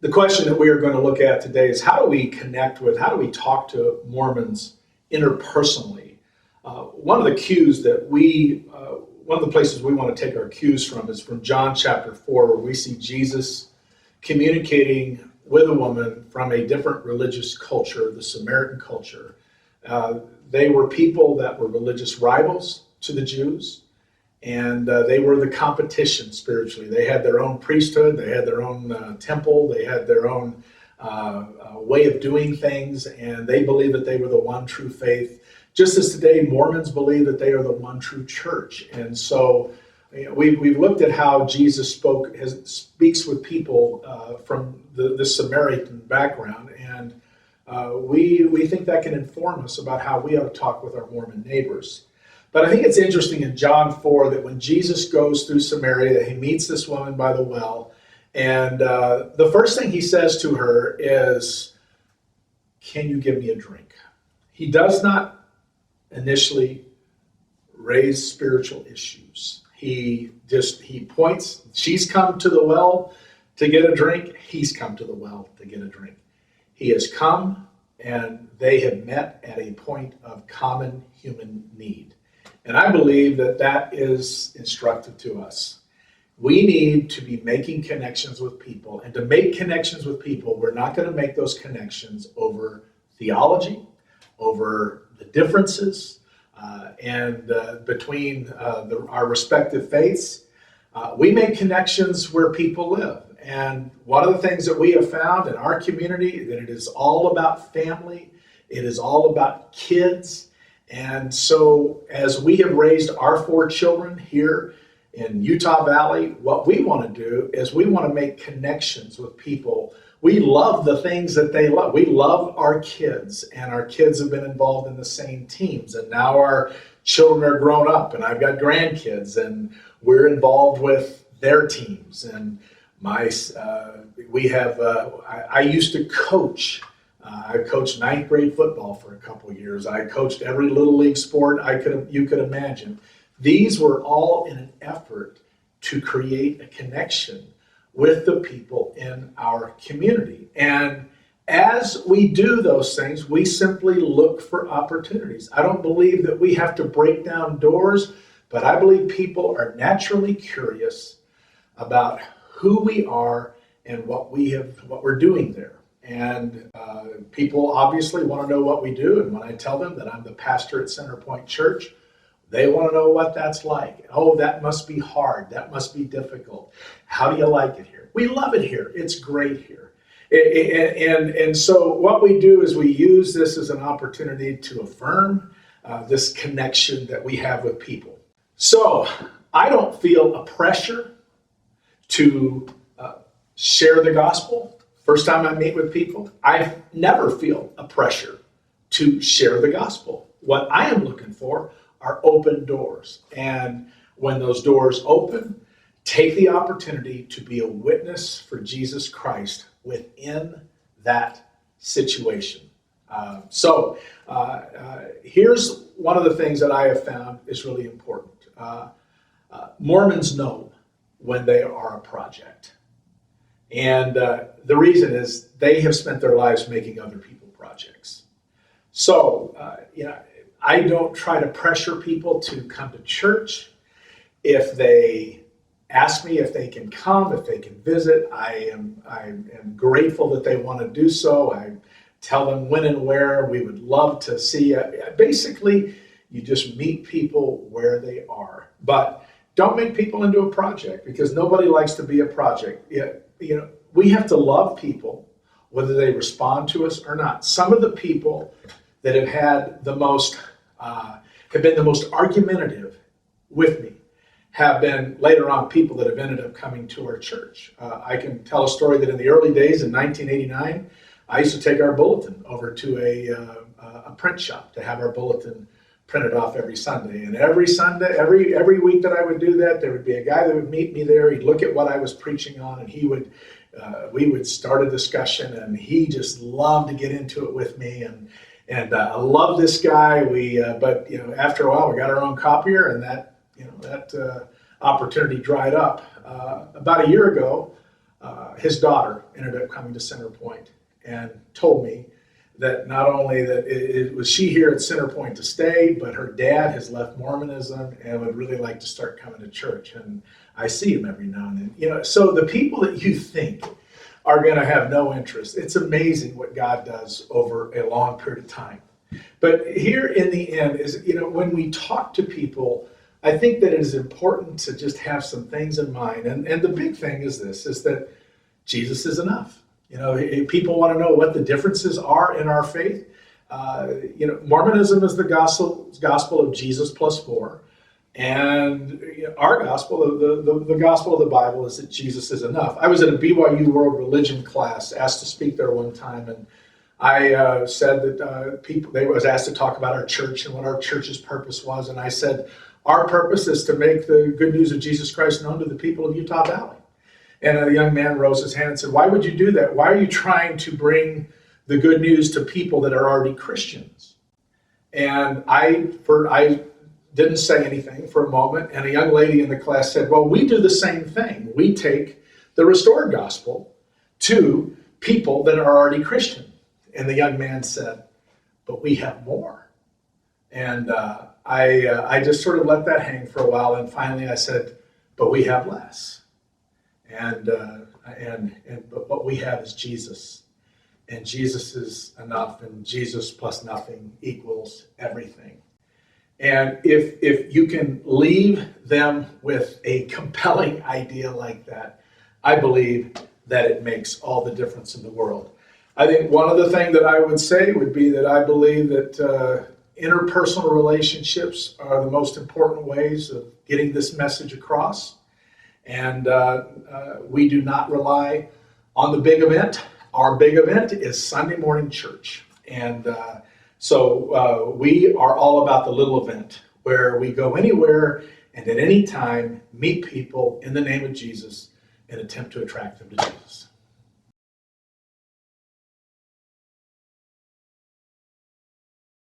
The question that we are going to look at today is how do we talk to Mormons interpersonally? One of the places we want to take our cues from is from John chapter 4, where we see Jesus communicating with a woman from a different religious culture, the Samaritan culture. They were people that were religious rivals to the Jews. And they were the competition spiritually. They had their own priesthood, they had their own temple, they had their own way of doing things, and they believed that they were the one true faith. Just as today, Mormons believe that they are the one true church. And so we've looked at how Jesus speaks with people from the Samaritan background, and we think that can inform us about how we ought to talk with our Mormon neighbors. But I think it's interesting in John 4 that when Jesus goes through Samaria, he meets this woman by the well, and the first thing he says to her is, "Can you give me a drink?" He does not initially raise spiritual issues. He points, she's come to the well to get a drink, he's come to the well to get a drink. He has come, and they have met at a point of common human need. And I believe that that is instructive to us. We need to be making connections with people. And to make connections with people, we're not going to make those connections over theology, over the differences, and between our respective faiths. We make connections where people live. And one of the things that we have found in our community, that it is all about family, it is all about kids. And so as we have raised our 4 children here in Utah Valley, what we want to do is we want to make connections with people. We love the things that they love. We love our kids, and our kids have been involved in the same teams. And now our children are grown up, and I've got grandkids, and we're involved with their teams. And I used to coach. I coached 9th grade football for a couple of years. I coached every little league sport you could imagine. These were all in an effort to create a connection with the people in our community. And as we do those things, we simply look for opportunities. I don't believe that we have to break down doors, but I believe people are naturally curious about who we are and what we're doing there. And people obviously want to know what we do. And when I tell them that I'm the pastor at Center Point Church, they want to know what that's like. Oh, that must be hard. That must be difficult. How do you like it here? We love it here. It's great here. And so what we do is we use this as an opportunity to affirm this connection that we have with people. So I don't feel a pressure to share the gospel. First time I meet with people, I never feel a pressure to share the gospel. What I am looking for are open doors. And when those doors open, take the opportunity to be a witness for Jesus Christ within that situation. Here's one of the things that I have found is really important. Mormons know when they are a project. And the reason is they have spent their lives making other people projects. So, I don't try to pressure people to come to church. If they ask me if they can come, if they can visit, I am grateful that they want to do so. I tell them when and where. We would love to see you. Basically, you just meet people where they are. But don't make people into a project, because nobody likes to be a project. We have to love people, whether they respond to us or not. Some of the people that have had have been the most argumentative with me have been later on people that have ended up coming to our church. I can tell a story that in the early days in 1989, I used to take our bulletin over to a print shop to have our bulletin printed off every Sunday. And every Sunday, every week that I would do that, there would be a guy that would meet me there. He'd look at what I was preaching on, and we would start a discussion, and he just loved to get into it with me. And I love this guy. But after a while, we got our own copier, and that opportunity dried up. About a year ago, his daughter ended up coming to Center Point and told me that not only that it was she here at Center Point to stay, but her dad has left Mormonism and would really like to start coming to church. And I see him every now and then. You know, so the people that you think are going to have no interest, it's amazing what God does over a long period of time. But here in the end is, you know, when we talk to people, I think that it is important to just have some things in mind. And the big thing is this, is that Jesus is enough. You know, if people want to know what the differences are in our faith. You know, Mormonism is the gospel of Jesus plus 4. And our gospel, the gospel of the Bible, is that Jesus is enough. I was at a BYU World Religion class, asked to speak there one time, and I said that they was asked to talk about our church and what our church's purpose was, and I said, our purpose is to make the good news of Jesus Christ known to the people of Utah Valley. And a young man rose his hand and said, why would you do that? Why are you trying to bring the good news to people that are already Christians? And I didn't say anything for a moment, and a young lady in the class said, well, we do the same thing. We take the restored gospel to people that are already Christian. And the young man said, but we have more. And I just sort of let that hang for a while, and finally I said, but we have less. But what we have is Jesus. And Jesus is enough, and Jesus plus nothing equals everything. And if you can leave them with a compelling idea like that, I believe that it makes all the difference in the world. I think one other thing that I would say would be that I believe that interpersonal relationships are the most important ways of getting this message across. And we do not rely on the big event. Our big event is Sunday morning church. And so we are all about the little event where we go anywhere and at any time meet people in the name of Jesus and attempt to attract them to Jesus.